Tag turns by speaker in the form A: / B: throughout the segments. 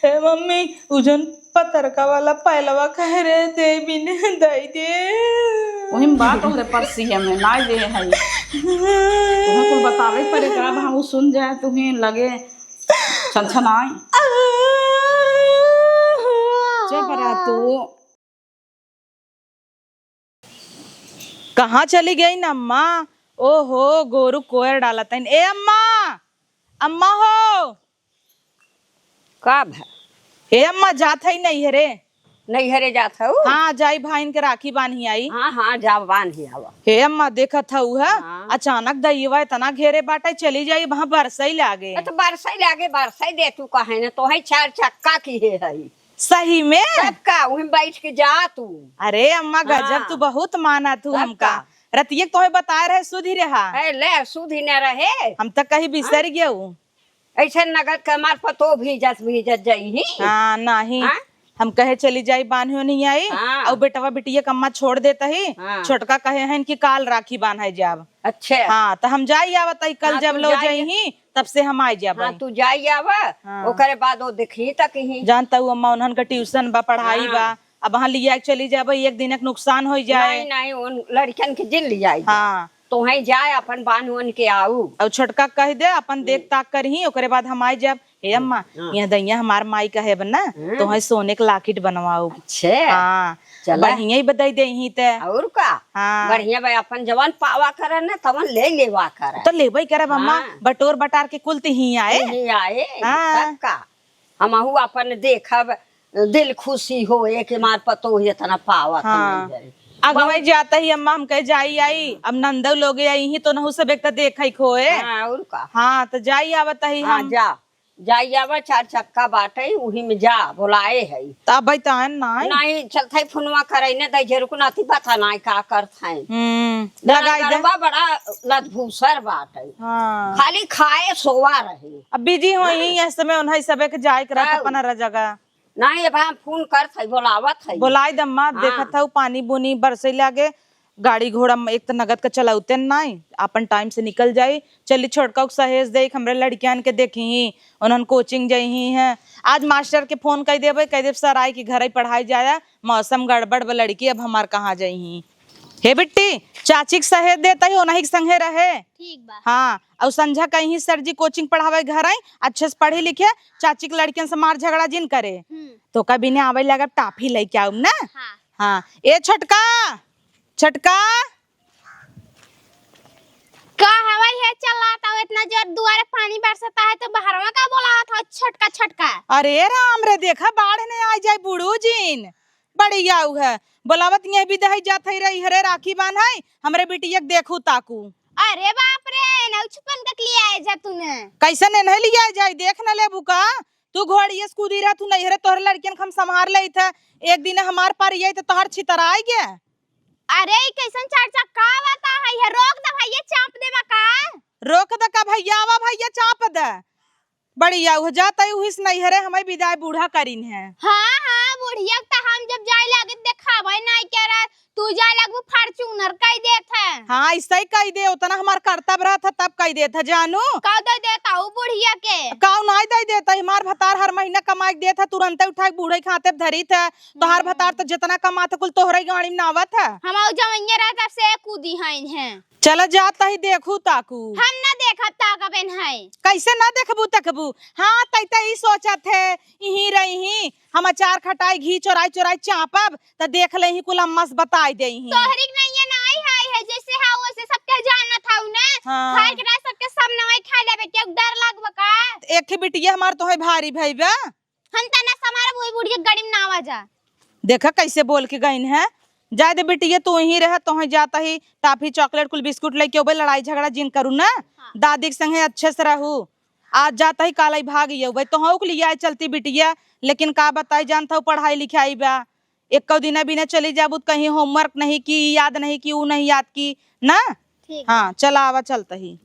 A: हे mummy उजन पतरका वाला पहलवा कह रहे दे बिने दई दे
B: वही बात तोहरे परसी है में ना दे है तुम्हें कुल बतावे पड़ेगा भाऊ सुन जाए तुम्हें लगे छनछनाई चुप रह तू।
A: कहाँ चली गई ना अम्मा? ओहो गोरू कोयर डाला था ए अम्मा, अम्मा हो
C: कब है?
A: ए अम्मा जात है नहीं हरे
C: नहीं हरे जात है
A: हाँ जाई भाईन के राखी बांधी आई।
C: हाँ हाँ जा बांध ही आवा।
A: हे अम्मा देखा था
C: हाँ।
A: अचानक दईवा इतना घेरे बाटे चली जाई वहां बरसई लागे।
C: तो बरसाई लागे बरसाई दे तू कहे ना तो है 4 चक्का की है
A: सही में
C: सबका वहीं बैठ के जा तू।
A: अरे अम्मा गजब तू बहुत माना तू हमका रतिये तो बताए रहे सुधी रहा
C: है ले सुधी न रहे
A: हम तक कहीं बिसर गए
C: ऐसे नगद कमार पतो भी जत जाई
A: हाँ नहीं हम कहे चली जाई बांधियो नहीं आई
C: हाँ।
A: और बेटवा बिटिया कम्मा छोड़ देता ही
C: हाँ।
A: छोटका कहे हैं कि काल राखी बांधे जाब।
C: अच्छा
A: हाँ तो हम जाई आवत कल
C: हाँ,
A: जब लो जाई तब से हम आई जाब।
C: हाँ तू जाई आवा
A: हाँ।
C: ओकरे बाद वो देखी तक ही
A: जानता हूँ अम्मा उन्हन का ट्यूशन बा पढ़ाई बा अब वहाँ लिया चली जाब एक दिन नुकसान हो जाए।
C: नहीं नहीं उन लड़कियन के जिल लिया
A: हाँ
C: तो वहीं जाए अपन बांध उन के आऊ
A: और छोटका कह दे अपन देख ताक कर ही ओकरे बाद हम आई जाब। हे अम्मा यहाँ दैया हमार माई कहे बना तो है सोने के लाकिट बनवाओ।
C: अच्छे
A: हाँ
C: चला
A: बढ़िया ही बधाई दे ही ते
C: और का
A: हाँ
C: बढ़िया भाई अपन जवान पावा करे ना तवन ले लेवा करे
A: तो लेबई करब अम्मा बटोर बटार के कुल ही आए
C: नहीं आए
A: हाँ।
C: तब का हमहू अपन देखब दिल खुशी हो के मार पतो इतना पावा
A: हाँ। अगवाई जाता ही अम्मा हम कहे जाई आई अब नंदो लोग आई ही तो नहु सब एक देखा खोए
C: और का
A: हाँ तो जाई आवत ही
C: हाँ
A: हम
C: जा जाई आवा 4 चक्का बाटे वही में जा बुलाए है
A: तब भाई तान ना
C: नहीं चलते फोनवा करे ने दे जरूर नाती बता नहीं का करते
A: लगाई दे
C: बड़ा लदभूसर बाटे
A: हाँ
C: खाली खाए सोवा रहे
A: अब बिजी हो ही इस समय उन्हें सबे के जाए कर अपन हर जगह
C: नहीं अब हम फोन कर बोलावत है
A: बोलाई दम्मा देखा था पानी बुनी बरसे लागे गाड़ी घोड़ा एक तो नगद का चलाते नहीं अपन टाइम से निकल जाये चली छोटका सहेज दे हमरे लड़कियान के देखी ही उन्होंने कोचिंग जाई ही है आज मास्टर के फोन कह देवे कह देव सर आई की घर ही पढ़ाई जाया मौसम गड़बड़ लड़की अब हमार कहाँ जाई ही। हे बिट्टी चाची के सहेज देता ही ओना ही संगे रहे
D: ठीक बा।
A: हाँ और संझा कहीं सर जी कोचिंग पढ़ावे घर आई अच्छे से पढ़े लिखे चाची के लड़कियन से मार झगड़ा जिन करे तो कभी ने आवे लगा टाफी लेके आऊ ना। हाँ ए छोटका छटका
D: का हवाई है चलाता हो इतना जोर दुआरे पानी बरसता है तो बाहरवा का बोला था छटका छटका।
A: अरे राम रे देखा बाढ़ ने आ जाए बूढ़ू जीन बड़ी आऊ है बोलावत ये भी दही जात है रही हरे राखी बांध है हमरे बिटिया देखू ताकू।
D: अरे बाप रे नौ छुपन तक ले आए जा तूने
A: कैसे ने नहीं लिया जाए देख न ले बुका तू घोड़ी कूदी रहा तू नहीं हरे तोहर लड़कियन हम संभार ले था एक दिन हमार पर ये तो तोहर छितरा आई गया।
D: अरे कैसन 4 चक्का बता है रोक द भैया चाप दे का
A: रोक द का भैया आवा भैया चाप दे बढ़िया हो जाता उहिस नहीं हरे हमें विदाई बूढ़ा करीन है।
D: हाँ हाँ बुढ़िया तो हम जब जाए लगे देखावे नहीं कह रहा तू जाए लगू फॉर्च्यूनर कह देत है।
A: हाँ ऐसा ही कह दे उतना हमार कर्तव्य रहा था तब कह देता जानू
D: कह दे देता हूँ बुढ़िया के
A: काउ नहीं दे देता हमार भतार हर महीना कमाई देता तुरंत उठा बूढ़े खाते धरी था तो हर भतार तो जितना कमाता कुल तोहरे गाड़ी में आवत है
D: हम जवैया रहता से कूदी हैं
A: चला जाता ही देखू ताकू
D: हम ना देखब ताकबेन है
A: कैसे ना देखबू तकबू। हाँ तैता ही सोचा थे यही रही हम अचार खटाई घी चोराई चोराई चापब तो देख ले ही कुल अम्मा से बताई दे ही
D: तोहरी नहीं है नहीं है जैसे है वैसे सबके जानना था ना।
A: हाँ।
D: खाए के सबके सब नवाई खा लेबे के डर लागबा का
A: एक ही बिटिया हमार तो है भारी भईबा
D: हम तना समारा बुई बुढ़िया गाड़ी में ना आवा जा
A: देखा कैसे बोल के गईन है जाए दे बेटिया तू ही रह तो ही जाता ही टाफी चॉकलेट कुल बिस्कुट लेके ओबे लड़ाई झगड़ा जिन करू ना। हाँ। दादी के संगे अच्छे से रहू आज जाता ही काला भाग भाई तो हूँ लिया चलती बिटिया लेकिन का बताई जानता हूँ पढ़ाई लिखाई बा एक दिन बिना चली जाबू कहीं होमवर्क नहीं की याद नहीं की वो नहीं याद की ना। हाँ चला आवा चलता ही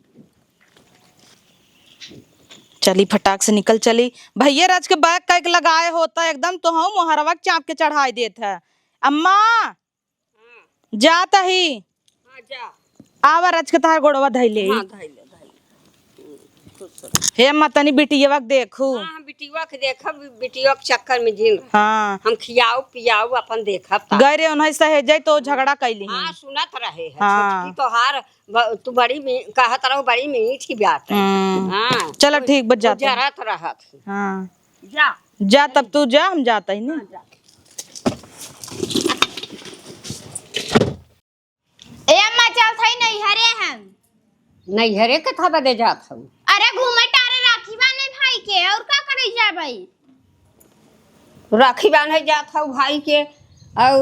A: चली फटाक से निकल चली भैया राज के बैग का एक लगाए होता एकदम तो हम मोहरवा चाप के चढ़ाई देता है अम्मा जाता ही
C: हाँ जा
A: आवा राज के तार गोड़वा धैले
C: हाँ धैले खुश रह।
A: हे मतनी बिटिया देखू।
C: हाँ हम बिटिया के देखब, बिटिया के चक्कर में जिन
A: हाँ
C: हम खियाओ पियाओ अपन देखब ता।
A: गए रे उन्हें सहेजे तो झगड़ा कैली।
C: हाँ सुनत रहे है।
A: हाँ।
C: छोटकी तोहार तू बड़ी कहत रहो बड़ी मीठी बात है। हाँ
A: चलो ठीक बच जाता।
C: जरत रहत।
A: हाँ
C: जा
A: जा तब तू जा, हम जाता ही ना।
D: ए अम्मा चल थई नहीं हरे हम।
C: नहीं हरे के था बदे जात हूँ।
D: अरे घूमे टारे राखी बाने भाई के और का करे जा भाई।
C: राखी बांधे जात हूँ भाई के और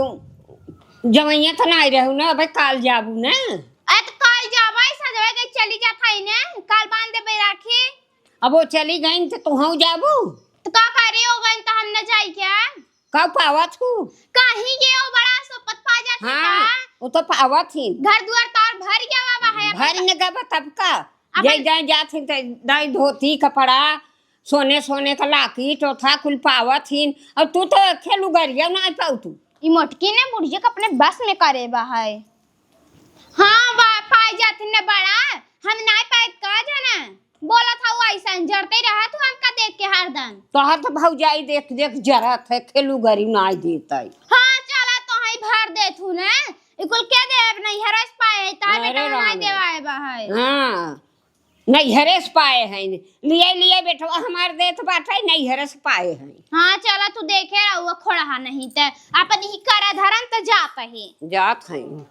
C: जवैया तो नहीं रहू ना भाई काल जाबू ना।
D: अरे तो कल जाबे सजवे के चली जा थई ने कल बांध देबे राखी।
C: अब वो चली गई तो तू जाबू
D: तो का करे हो गई तो हम न जाई क्या।
C: कब पावत हूँ।
D: कहीं के ओ बड़ा सोपत पा जाती
C: हाँ
D: का।
C: वो तो पावत ही
D: घर दुआर तार भर गया बाबा है।
C: भर ने गबा तब का जय जय जात ही दाई धोती कपड़ा सोने सोने का लाकी चौथा कुल पावत ही। और तू तो खेलू गरिया ना पाऊ तू।
D: ई मोटकी ने बुढ़िया के अपने बस में करे बा है। हाँ पाई जाती ने बड़ा हम नहीं पाए का जाना। बोला था वो ऐसा जड़ते रहा तू हमका देख के हरदम।
C: तोहर तो भौजाई देख देख जरत है खेलू गरी ना देता।
D: हाँ चला तो ही भर दे तू ने इकुल के देब नहीं हरस पाए ता बेटा
C: अरे
D: नहीं
C: राम।
D: देवाए बा है।
C: हाँ नहीं हरस पाए हैं लिए लिए बेटवा हमार देत बाटे नहीं हरस पाए हैं।
D: हाँ चला तू देखे रहुआ खोड़ा नहीं ते अपन ही करा धरन तो जात ही।
C: जात हैं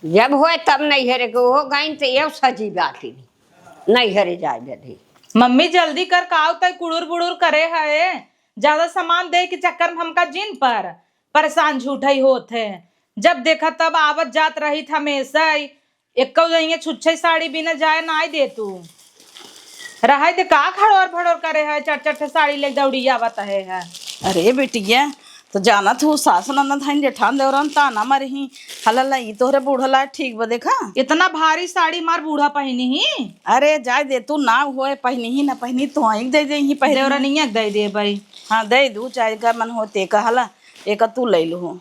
C: जब होए तब नहीं हरे को हो गई तो ये सजी बाटी नहीं हरे जाए बेटी।
A: मम्मी जल्दी कर काव तक कुड़ुर बुड़ुर करे है। ज्यादा सामान दे के चक्कर में हमका जिन पर परेशान झूठा ही होते। जब देखा तब आवत जात रही था हमेशा ही। एक जाइए छुच्छे साड़ी बिना जाए ना आई दे तू रहा दे का खड़ोर फड़ोर करे है। चट चट साड़ी ले दौड़ी आवत है।
B: अरे बेटिया तो जाना तू सास ननद हन जेठान देवरन ताना मरही हलला ई तोहरे बूढ़ला ठीक बा देखा।
A: इतना भारी साड़ी मार बूढ़ा पहनी ही।
B: अरे जाय दे तू ना होए पहनी ही ना पहनी तो आई दे दे ही पहले
A: देवरा नहीं दे दे भाई।
B: हाँ दे दू चाहे का मन होते कहला एक तू ले लू।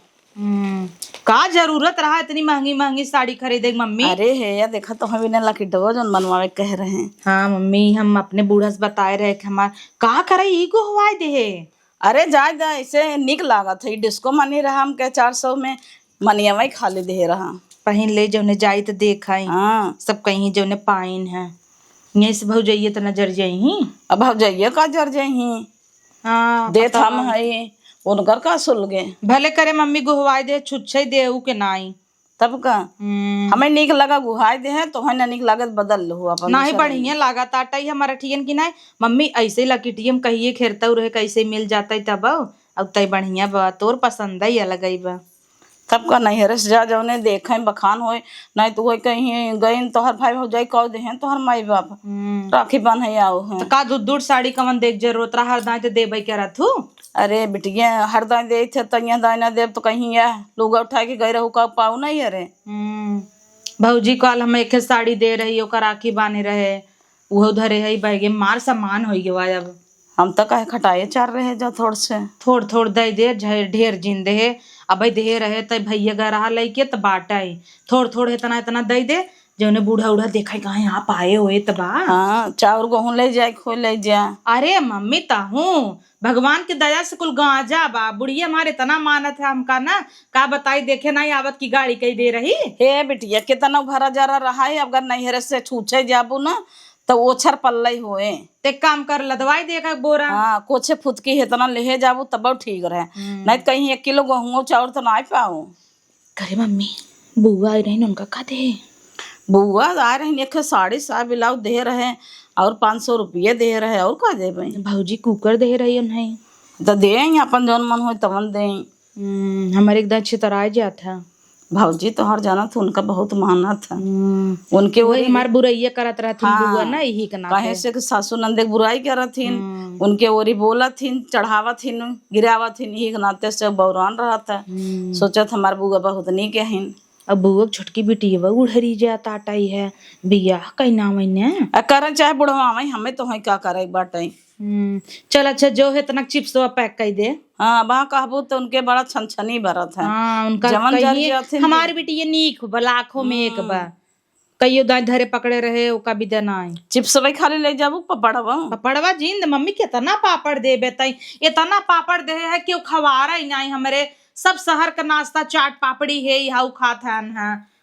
A: का जरूरत रहा इतनी महंगी महंगी साड़ी खरीदे मम्मी।
B: अरे है या देखा तो हमें लकी डो जो मनवावे कह रहे हैं।
A: हाँ मम्मी हम अपने बूढ़ा से बताए रहे कि हमार का करे ई को हवाई दे।
B: अरे जाय जा ऐसे निक लागत है डिस्को मनी रहा हम के 400 में मनियावा खाली दे रहा।
A: पहन ले जौने जाई तो देखा
B: हाँ
A: सब कहीं जौने पाइन है यही से भौजाइए तो नजर जाई।
B: अब भौजाइये का जर जाही
A: हाँ
B: देत हम है उनकर का सुल गे
A: भले करे मम्मी गुहवाई दे छुच्छे दे के नाई
B: तब का हमें निक लगा गुहाई दे है तो है ना निक लागत बदल लो अपन
A: ना ही बढ़िया लगा ताटा ही हमारा ठियन की नहीं मम्मी ऐसे लकीटियम कहिए खेरता रहे कैसे मिल जाता तब अब तय बढ़िया बा तोर पसंद ही अलग ही बा।
B: तब का नहीं हरस जा जौने देखे बखान होए नहीं तो होए कहीं गई तोहर भाई भौजाई कह दे हैं तोहर माई बाप राखी बंधे आओ है।
A: तो का दूध दूध साड़ी कवन देख जरूरत रहा हर दाई तो देबे क्या रहू।
B: अरे बिटिया हर दाई दे थे तैया दाई ना देव तो कहीं या लोग उठा के गए रहू का पाऊ नहीं अरे।
A: भौजी कल हम एक साड़ी दे रही ओकर राखी बांधे रहे वो धरे है बैगे मार सामान हो गया। अब
B: हम तो कहे खटाए चार रहे जा थोड़ से
A: थोड़ थोड़ दे दे ढेर जिन दे अब दे रहे तो भैया गा रहा लैके तो बाटाई थोड़ थोड़ इतना इतना दे दे जो उन्हें बूढ़ा उड़ा देखा कहाँ यहाँ पाए हुए तबा।
B: हाँ चाउर गेहूँ ले जाए खो ले जा।
A: अरे मम्मी ताहू भगवान की दया से कुल गांजा बा बुढ़िया हमारे इतना मानत है हमका ना का बताई देखे नहीं आवत की गाड़ी कही दे रही।
B: हे बिटिया कितना भरा जरा रहा है अगर नहीं से छूछे जाबू ना तो ओछर पल्ले होए
A: ते काम कर लदवाई देगा बोरा।
B: हाँ कोछे फुतकी इतना ले जाबू तब ठीक रहे नहीं तो कहीं 1 किलो गेहूँ चाउर तो ना पाओ।
A: करे मम्मी बुआ आई रही उनका का दे
B: बुआ आ रही एक साड़ी सा ब्लाउज दे रहे और 500 रुपये दे रहे और का दे भाई
A: भौजी कुकर दे रही उन्हें
B: तो दे अपन जौन मन हो तवन दे।
A: हमारे एकदम छितराए जाता
B: भौजी तो हर जाना था उनका बहुत माना था उनके
A: वही हमार बुराइया करत रहती बुआ ना यही का
B: कहे से सासू नंदे बुराई करत थीन उनके ओरी बोला थीन चढ़ावा थीन गिरावा थीन यही नाते से बौरान रहा था सोचत हमार बुआ बहुत नीक हिन।
A: अब बुआ छोटकी बेटी है उड़हरी जाता टाई है बिया कहीं ना मैंने
B: कर चाहे बुढ़वा हमें तो है क्या करे बाटे।
A: चल अच्छा जो है इतना चिप्स पैक कर दे।
B: हाँ बा कहबू तो उनके बड़ा छनछनी बरत है।
A: हाँ उनका
B: जमन जर जाथिन
A: हमारी बेटी ये नीक बा लाखों में एक बा कहियो दाई धरे पकड़े रहे ओका भी देना है।
B: चिप्स भाई खाली ले जाबू पपड़वा।
A: पापड़वा जिंद मम्मी कितना पापड़ दे बेतई, इतना पापड़ दे है कि खवारा ही नहीं। हमारे सब शहर का नाश्ता चाट पापड़ी है, हाउ खात है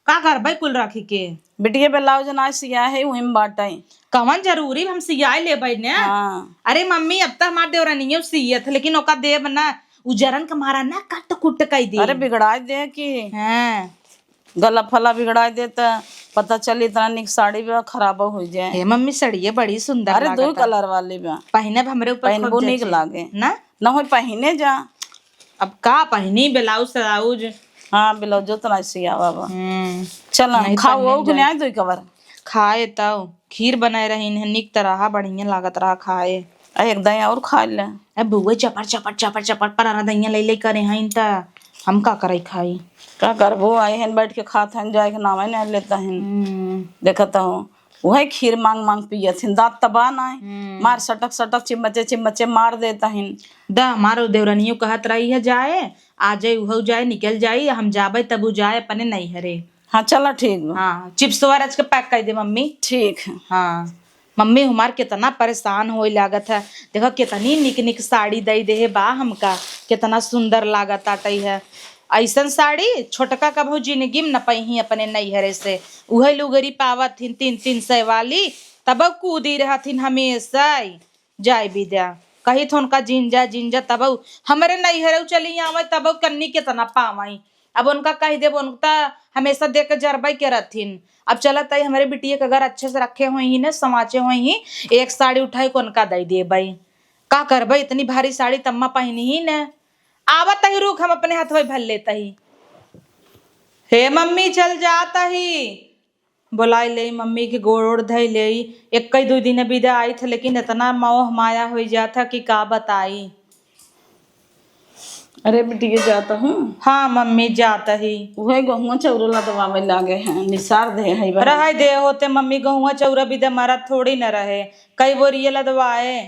A: का कर भाई कुल रखी के।
B: बिटिया ब्लाउज ना सिया है वही में बाटाई।
A: कवन जरूरी हम सियाई ले भाई ने।
B: हाँ।
A: अरे मम्मी अब तक हमारे देवरा नहीं है सियत, लेकिन ओका देव ना उजरन का मारा ना कट कुट कई दे।
B: अरे बिगड़ा दे कि
A: हैं
B: गला फला बिगड़ा दे तो पता चली इतना निक साड़ी भी खराब हो जाए।
A: हे मम्मी सड़िए बड़ी सुंदर
B: अरे दो
A: लागता।
B: कलर वाली भी
A: पहने भी हमरे ऊपर
B: पहनबो
A: खूब
B: निक
A: जचे।
B: लागे
A: ना
B: ना हो पहने जा।
A: अब का पहनी ब्लाउज सलाउज।
B: हाँ ब्लाउजो तो नहीं सिया बाबा। चल
A: नहीं
B: खाओ
A: पहने
B: वो
A: जा।
B: न्याय दो कवर
A: खाए तब खीर बनाए रही निक तरह बढ़िया लागत रहा खाए।
B: एक दही और खा ले।
A: अब बुआ चपड़ चपड़ चपड़ चपड़ पर दैया ले करे हैं त हम का करे खाई।
B: क्या करबो आए हैं बैठ के खात हैं जाए के नाम नहीं लेता हैं। देखता हूँ वही खीर मांग मांग पियत हैं दांत तबा ना मार सटक सटक चिमचे मार देता हैं।
A: दा हमारो देवरानियों कहत रही है जाए आ जाए उहो जाए निकल जाए हम जाबे तब उ जाए अपने नहीं हरे।
B: हाँ चलो ठीक बा।
A: हाँ चिप्स वार आज के पैक कर दे मम्मी।
B: ठीक है।
A: हाँ मम्मी हमार कितना परेशान होए लागत है। देखो कितनी निक निक साड़ी दे दे बा हमका, कितना सुंदर लागत आटई है। ऐसन साड़ी छोटका कभू जिंदगी में न पही अपने नैहरे से। उहे लुगरी पावत थिन 300 वाली तब कूदी रहथिन हमेशा जाय विद्या कही थोन का जिंजा जिंजा तब हमारे नैहरे चली आवे तब कन्नी कितना पावाई। अब उनका कह देव उनका हमेशा देख के जरबई के रथिन। अब चलत आई हमारे बिटिया के अगर अच्छे से रखे हुए ही न समाचे हुए ही एक साड़ी उठाई को उनका दे दे भाई का करबई इतनी भारी साड़ी तम्मा पहनी ही न आवत ही रुक हम अपने हाथ में भर लेता ही। हे मम्मी चल जाता ही बुलाई ले मम्मी के गोड़ धई ले। एक कई 2 दिन विदा आई थे लेकिन इतना मोह माया हो जाता कि का बताई।
B: अरे बिटिया जाता हूँ।
A: हाँ मम्मी जाता ही
B: वही गहुआ चौरला दबावे लागे हैं निसार दे है बा।
A: रह दे होते मम्मी गहुआ चौरा भी मरा थोड़ी न रहे कई बोरिये लदवाए।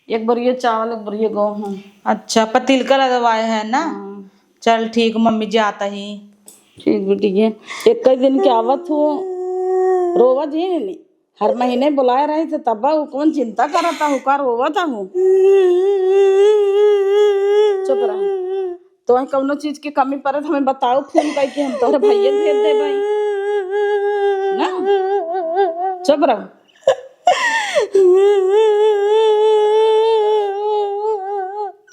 B: एक बोरिया चावल एक बोरिया गेहूं।
A: अच्छा पतिलका लदवाए है ना। चल ठीक मम्मी जाता ही।
B: ठीक बिटिया एक कई दिन के आवत हो रोवा जी नहीं हर महीने बुलाए रहे थे तब वो कौन चिंता करता हूँ का रोवता हूँ। चुप रहा तो वही कौनो चीज की कमी पड़े तो हमें बताओ फोन करके हम तोहरे भैया भेज दे भाई ना। चुप रहो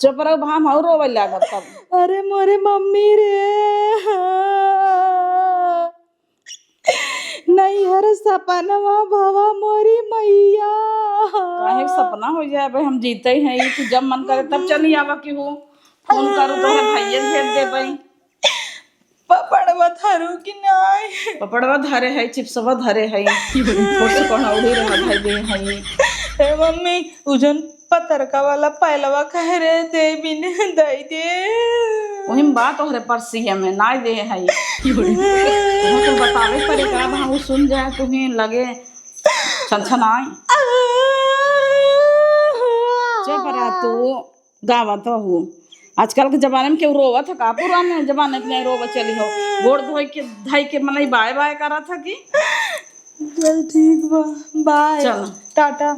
B: चुप रहो भाम और रोवे लागत तब।
A: अरे मोरे मम्मी रे नहीं हर सपनवा भवा मोरी मैया।
B: काहे सपना हो जाए भाई हम जीते ही हैं ये तो जब मन करे तब चली आवा की हो फोन करो तो भैया भेज दे भाई।
A: पपड़वा धरू कि नहीं।
B: पपड़वा धरे है चिप्सवा धरे है फोटो कौड़ी रहा भाई दे है।
A: ए मम्मी उजन पतरका वाला पहलवा कह रहे दे बिन दई दे
B: वही में बात हो रहे परसी में ना दे है तो बतावे पड़ेगा भाव सुन जाए तुम्हें लगे छनछनाई। चुप रहा तू गावत हो आजकल के जमाने में क्यों रोवा था का पुराने जमाने में नहीं रोवा चली हो गोड़ धोई के धाई के मन बाय बाय करा था कि
A: चल ठीक बा बाय
B: चल
A: टाटा।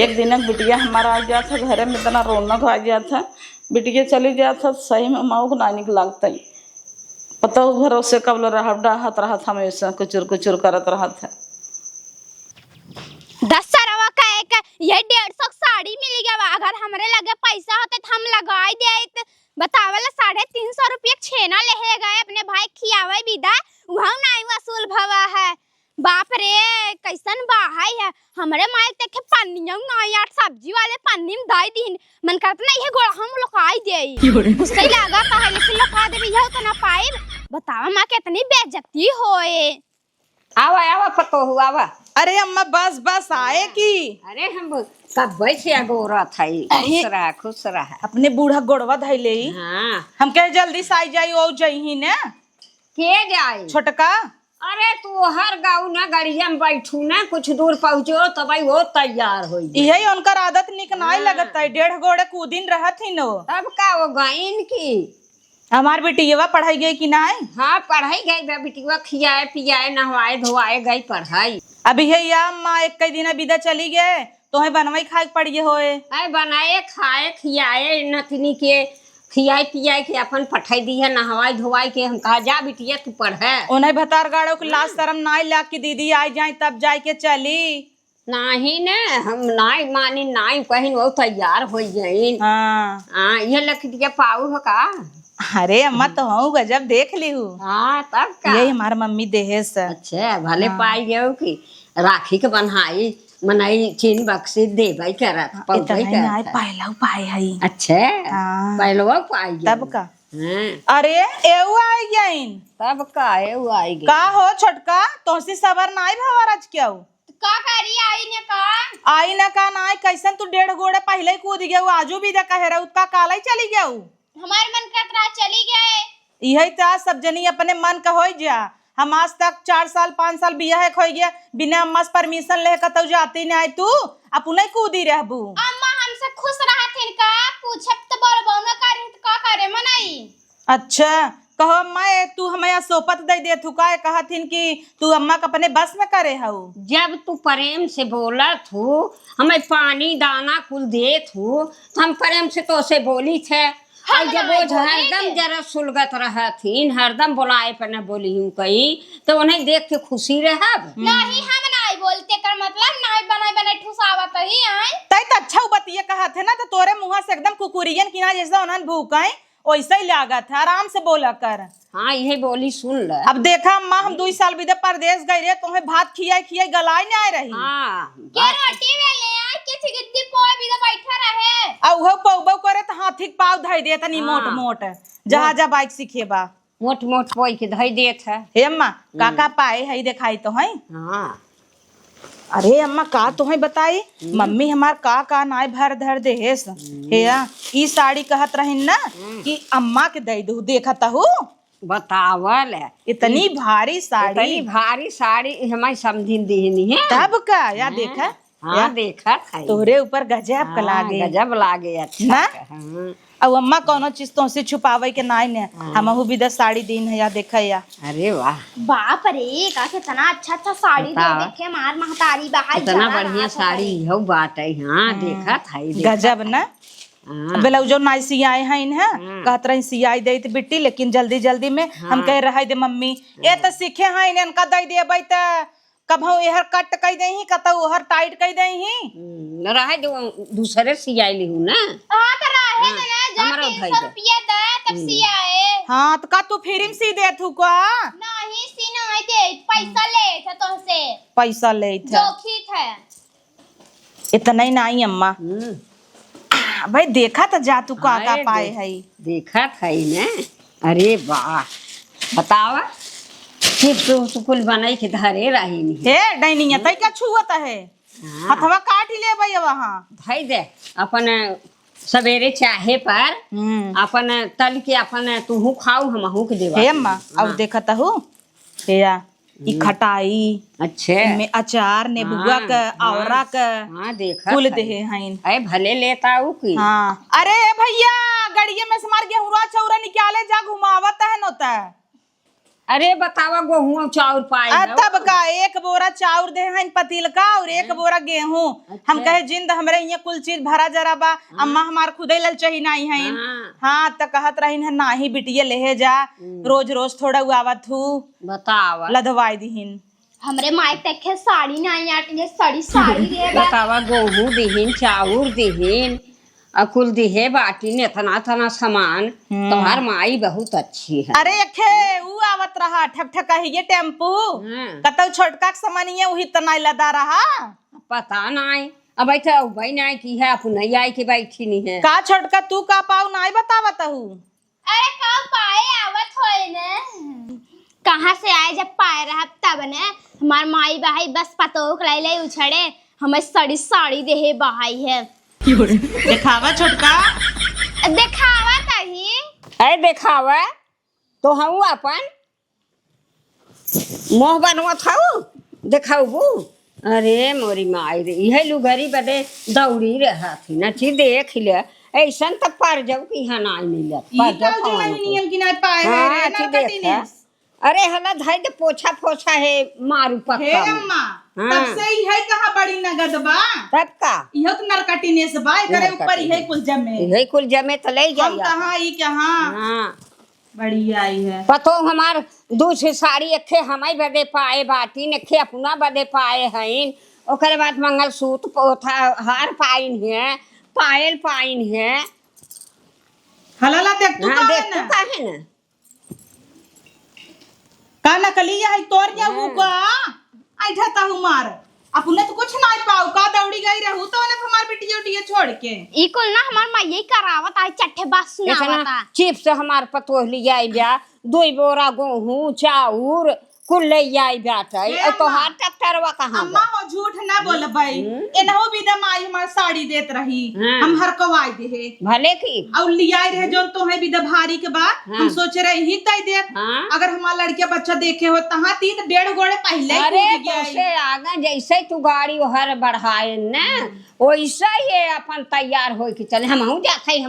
B: एक दिन बिटिया हमारा आ गया था घर में इतना रौनक आ गया था बिटिया चली गया था सही में माऊ को ना निक लगता ही पता भरोसे कब रहा डाहत रहा था हमेशा कुचुर करत रहा था।
D: 10 सरवा का एक ये 150 साड़ी मिल गया अगर हमरे लगे पैसा होते तो हम लगाई दे बतावला 350 रुपया छेना ले गए अपने भाई खियावे विदा वहां नहीं वसूल भवा है। बाप रे कैसन बाहाई है हमरे माई देखे पन्निया ना यार सब्जी वाले पन्नी में दाई दिन मन करत ना ये गोड़ा हम लोकाई देई गुस्सा लगा कहे लेकिन लोका दे यह तो ना पाए बतावा मां कितनी बेइज्जती होए।
C: आवा आवा पतो हुआ आवा।
A: अरे अम्मा बस बस आए की।
C: अरे हम कब से गोरा था खुश रहा
A: अपने बूढ़ा गोड़वा धई ले
C: हाँ
A: हम कहे जल्दी से आई जाई ओ जही ने
C: के जाए
A: छोटका।
C: अरे तू हर गाँव ना गड़िया में बैठू ना कुछ दूर पहुँचो तो भाई वो तैयार हो
A: यही उनकर आदत निक नहीं लगता है 1.5 घोड़े कूदिन रहत ही नो
C: तब का वो गाइन की
A: हमार बेटियवा पढ़ाई गई कि ना?
C: हाँ पढ़ाई गई बा बिटिया, खियाए पियाए नहवाए धोआए गई पढ़ाई।
A: अभी है या अम्मा एक कई दिन विदा चली गए तो है बनवाई खाए पड़िए होए।
C: अरे बनाए खाए खियाए नतनी के खियाए पियाए के अपन पठाई दी है नहवाई धोवाई के। हम कहा जा बिटिया तू पढ़े।
A: उन्हें भतार गाड़ो के लाश शर्म नाई ला की दीदी आई जाए तब जाए के चली।
C: नहीं ने हम नाई मानी नाई पहिन वो तैयार हो गई।
A: हाँ
C: ये लखटिया पाऊ हो का?
A: अरे अम्मा तो हूँ गजब देख ली हूँ।
C: हाँ तब का
A: यही हमारा मम्मी देहेस।
C: अच्छा भले पाई गयो कि राखी के बन्हाई मनाई चीन बक्सी दे भाई करत पौधे करत
A: पहला पाए हई।
C: अच्छा
A: हाँ।
C: पहलवा पाई गयो
A: तब का?
C: हाँ
A: अरे एऊ आई गईन।
C: तब का एऊ आई गई
A: का हो छोटका तोसी सबर नाई भवर आज क्या
D: का करी आई ने का?
A: आई ना का नाई कैसन तू 1.5 घोड़े पहले ही कूद गया आजू भी देखा है उसका काला ही चली गया।
D: हमारे मन का तरह चली गए।
A: यही तो सब जनी अपने मन का हो जा। हम आज तक 4 साल 5 साल बिया है खोई गया बिना अम्मा से परमिशन ले कतौ जाती नहीं आई तू अपन कूदी रहबू।
D: अम्मा हमसे खुश रहा थे का पूछब तो बरबौ न करे तो का करे मनाई।
A: अच्छा कहो अम्मा तू हमें सोपत दे दे तू का कहथिन कि तू अम्मा का अपने बस में करे हऊ।
C: जब तू प्रेम से बोला थू हमें पानी दाना कुल दे थू तो हम प्रेम से तो से बोली थे। और जब वो हरदम जरा सुलगत रहा थी हरदम बुलाए पर न बोली हूँ कहीं तो उन्हें देख के खुशी रहा।
D: नहीं हम नहीं बोलते कर मतलब नहीं बनाई बनाई ठुसावत ही आई।
A: तई तो अच्छा बतिया कहा थे ना तो तोरे मुँह से एकदम कुकुरियन की ना जैसा उन्हें भूख आई वैसा ही लागत है आराम से बोला कर।
C: हाँ यही बोली सुन ल।
A: अब देखा अम्मा हम 2 साल विदे परदेश गए रहे तुम्हें भात खियाई खियाई गलाई नहीं आ रही।
C: हाँ
D: के रोटी वेले आई के चिगद्दी कोई भी तो बैठा रहे।
A: अब वो पौबौ करे तो हाथी के पाव धई दे तनी मोट मोट जहाजा बाइक सीखेबा
C: मोट मोट पोई के धई देत है।
A: हे अम्मा काका पाए हई दिखाई तो हई।
C: हाँ
A: अरे अम्मा का तो हई बताई मम्मी हमार का नाय भर धर दे हेस। हे ई साड़ी कहत रहिन ना कि अम्मा के दई दू देखत हूँ
C: बतावल है
A: इतनी भारी साड़ी।
C: इतनी भारी साड़ी हमारी समझिन दीनी है
A: तब का या देखा
C: हाँ देखा था
A: तोरे ऊपर गजब का लागे
C: गजब लागे अच्छा
A: ना?
C: हाँ।
A: अब अम्मा कोनो चीज तो से छुपावे के नाई ने हमहू भी 10 साड़ी दिन है या देखा या।
C: अरे वाह
D: बाप रे का कितना अच्छा अच्छा साड़ी दे
C: बतावा।
D: देखे मार महतारी बाहर
C: इतना बढ़िया साड़ी हो बात है। हाँ देखा था
A: गजब ना। ब्लाउजो नाई सियाए हैं इन्हें कहत रही सियाई दे बिट्टी लेकिन जल्दी जल्दी में हम कह रहे दे मम्मी ए तो सीखे हैं इन्हें का दे देबै त कभौ एहर कट कई देही कतौ ओहर टाइट कई देही
C: रहा जो दूसरे सियाई ली हूँ ना।
D: हां कर रहे ना जा
C: हमारा भाई
D: 300 रुपया दे तब सियाए।
A: हाँ तो का तू फिर सी दे थू का
D: नहीं सी नहीं दे पैसा ले थे तो से
A: पैसा ले थे
D: जोखी थे
A: इतना ही नहीं अम्मा भाई देखा तो जा तू का पाए है
C: देखा था ना। अरे वाह बतावा तू कुल बनाई के धरे रही नहीं
A: हे डैनिया तई क्या छुअत है हथवा काट ले भाई वहां
C: भाई दे अपन सवेरे चाहे पर अपन तल के अपन तू खाऊ हमहू के देवा।
A: हे अम्मा अब देखत हूँ हे ई खटाई
C: अच्छे
A: में अचार नेबुआ का आवरा का
C: हाँ देखा
A: कुल देहे हैं।
C: अरे भले लेता हूँ की।
A: हाँ अरे भैया गड़िया में से मार गेहुआ चौरा निकाले जा घुमावत है नोता।
C: अरे बतावा गेहूं चाउर पाए
A: तब का 1 बोरा चाउर दे हैं पतील का और 1 बोरा गेहूं। हम कहे जिंद हमरे यहाँ कुल चीज भरा जरा बा अम्मा हमार खुदे लल चाहिए नहीं है। हाँ तो कहत रही है नाही बिटिया ले जा रोज रोज थोड़ा उआवत हूँ
C: बतावा
A: लदवाई दीहिन
D: हमरे माइक देखे साड़ी नहीं आटी साड़ी दे
C: बतावा गेहूं दिहिन चाउर दिहिन अकुल दिहे बाटी ने तना तना सामान तुम्हार माई बहुत अच्छी है।
A: अरे अखे ऊ आवत रहा ठक ठक ये टेम्पू कतौ छोटका के सामानिये वही तना लदा रहा
C: पता नहीं अब ऐसा भाई नहीं की है अपन नहीं आई के बैठी नहीं है
A: का छोटका तू का पाऊ नहीं बतावत हूँ।
D: अरे का पाए आवत होए ने कहाँ से आए जब पाए रहा तब ने हमार माई बहाई बस पतोक ले उछड़े हमें साड़ी देहे बहाई है।
A: दिखावा छोटका
D: दिखावा तही
C: अरे दिखावा तो हम अपन मोह बनवा थाऊ दिखाऊ। अरे मोरी माई रे यह लुगरी बदे दौड़ी रहा थी न ची देख ले ऐसन तो पर जाऊ कि यहाँ ना मिलत
A: ई
C: पर
A: का
C: जाऊ
A: जो
C: कहाँ
A: नियम की ना पाए है
C: हाँ,
A: रे
C: अच्छी
A: ना
C: देख
A: कटिने
C: है। अरे हला धाई दे पोछा पोछा है मारू
A: हे
C: पक्का में।
A: अम्मा
C: हाँ।
A: तब से ही है कहाँ बड़ी नगद बा
C: तब का
A: इहो तो नरकटिने से बा करे ऊपर
C: नरकटिने।
A: ही कुल जमे
C: यही कुल जमे तो ले
A: हम
C: जाइए
A: कहाँ ई कहाँ
C: हाँ
A: बड़ी आई है
C: पतो हमार दूसरी साड़ी एखे हमाई बदे पाए बाटी एखे अपना बदे पाए हईन ओकरे बाद मंगलसूत्र पोथा हार पाइन है पायल पाइन है
A: हलाला देख तू
C: हाँ
A: का
C: देख
A: है
C: तू
A: ना
C: काहे न
A: का नकली है तोर या हुआ ऐठा ता हुमार अपने तो कुछ ना पाऊ का दौड़ी गई रहू तो ने हमार बिटिया उटिया छोड़ के
D: ई कुल ना हमार माई करावत आई चट्ठे बात सुनावता
C: इतना चिप्स हमार पतोह लिया ब्या 2 बोरा गेहूं चाउर कुल ले आई बाटे
A: ए
C: और तोहार
A: अम्मा।
C: ट्रैक्टरवा कहाँ
A: अम्मा हो झूठ ना बोल भाई एनहो विदम आई हमार साड़ी देत रही
C: हाँ।
A: हम हर कवाई दे
C: भले की
A: और लियाई रहे जो तो है विदा भारी के बाद
C: हाँ।
A: हम सोच रहे ही दे दे
C: हाँ।
A: अगर हमारा लड़किया बच्चा देखे हो तहां 3-1.5 गोड़े पहले ही
C: अरे
A: कूद गई।
C: तोसे आगा जैसे तू गाड़ी हर बढ़ाए न वैसे ये अपन तैयार हो के चले हमहू जाते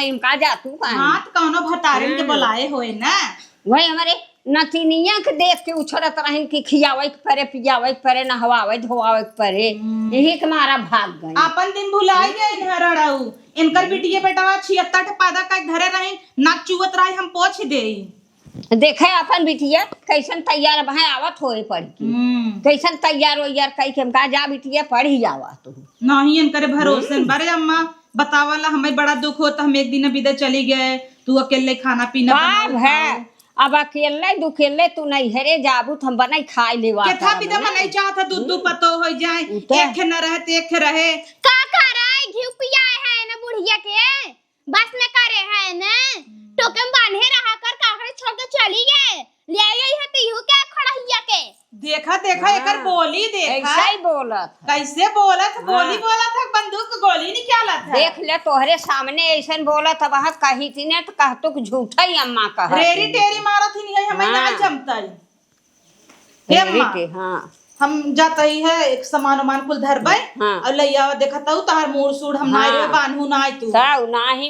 C: हम का जा तू कहाँ
A: हाँ तो कौनो भतारन के बुलाए होए ना
C: वही हमारे नतिनिया के देख के उछड़त रहन कि खियावे के परे पियावे के परे नहवावे धोवावे के परे यही के मारा भाग गए
A: अपन दिन भुलाई गई हरड़ाऊ इनकर बिटिया बेटावा 76 पैदा का घरे रही नाक चुवत रही हम पोछ देई
C: देखे अपन बिटिया कैसन तैयार भाई आवत होए पड़ी कैसन तैयार वैयार कई के का जा बिटिया पढ़ी जावा तू
A: नहीं इनकर भरोसे बरे अम्मा बतावला हमें बड़ा दुख होता हम एक दिन विदा चली गए तू अकेले खाना पीना
C: बाप
A: बनाओ,
C: है
A: खाओ।
C: अब अकेले दुकेले तू नहीं हेरे जाबू तो हम बनाई खाई लेवा
A: केथा विदा मन नहीं चाहता दूध पतो हो जाए
C: उते।
A: एक न रहे तो एक रहे
D: का कराई घिउ पियाए है ना बुढ़िया के बस में करे है ना टोके में बांधे रहा कर काकड़े छोड़ के चली गए ले आई है तीहू के खड़हिया के
A: देखा देखा एकर बोली देखा
C: ऐसा ही बोलत
A: कैसे बोलत बोली बोलत है बंदूक के गोली निकालत है
C: देख ले तोहरे सामने ऐसा बोलत अब वहाँ कही थी ने तो कहतु कि झूठा ही अम्मा कह
A: रेरी टेरी मारत ही नहीं है हमें
C: हाँ।
A: नहीं जमतई हे अम्मा,
C: हाँ
A: हम जाता ही है एक सामान उमान कुल धरबै
C: हाँ।
A: और लैया देखता हूँ तार मूड़ सूड़ हम
C: हाँ।
A: नाई रे बांधू नाई तू
C: सब नाही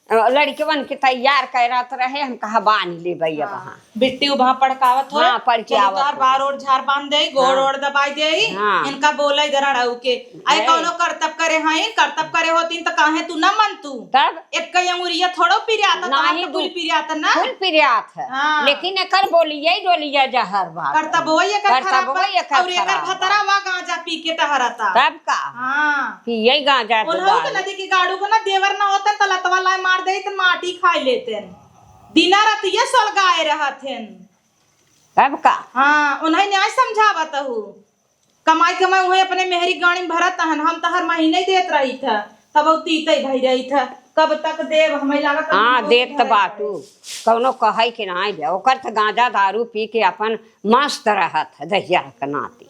C: लड़के के तैयार करत रहे हम कहा बांध ले भैया वहाँ
A: बिट्टी वहां पड़कावत हो
C: हाँ, पड़के आवत
A: तार
C: हो।
A: बार और झार बांध दे गोड़ ओड़ दबाई दे
C: हाँ।
A: इनका बोले इधर अड़ाऊ के आई
C: है।
A: कौनो करतब करे हैं करतब करे होतीन तो काहे तू ना मन तू
C: तब
A: एक कई अंगुरिया थोड़ो पिरियाता
C: नाही
A: तो कुल पिरियाता ना
C: फुल प्रियात है
A: हाँ।
C: लेकिन एकर बोलिए डोलिया जहर बात
A: करतब हो ये कर
C: करतब
A: खराब
C: होई एकर
A: और एकर
C: खराब।
A: भतरा वा गांजा पी के टहरता
C: तब का
A: हां
C: कि यही गांजा
A: उन्हों के नदी की गाड़ू को ना देवर ना होते तो लतवा ला मार दे तो माटी खा लेते दिना रात ये सलगाए रहते
C: तब का
A: हाँ उन्हें न्याय समझावत हूँ कमाई कमाई हुए अपने मेहरी गाड़ी में भरत हन हम तो हर महीने देत रही था तब वो तीते भई रही था कब तक देव हमें लागत
C: हाँ देत बाटू कौनो कहे कि ना ओकर तो गांजा दारू पी के अपन मस्त रहत है दहिया के नाती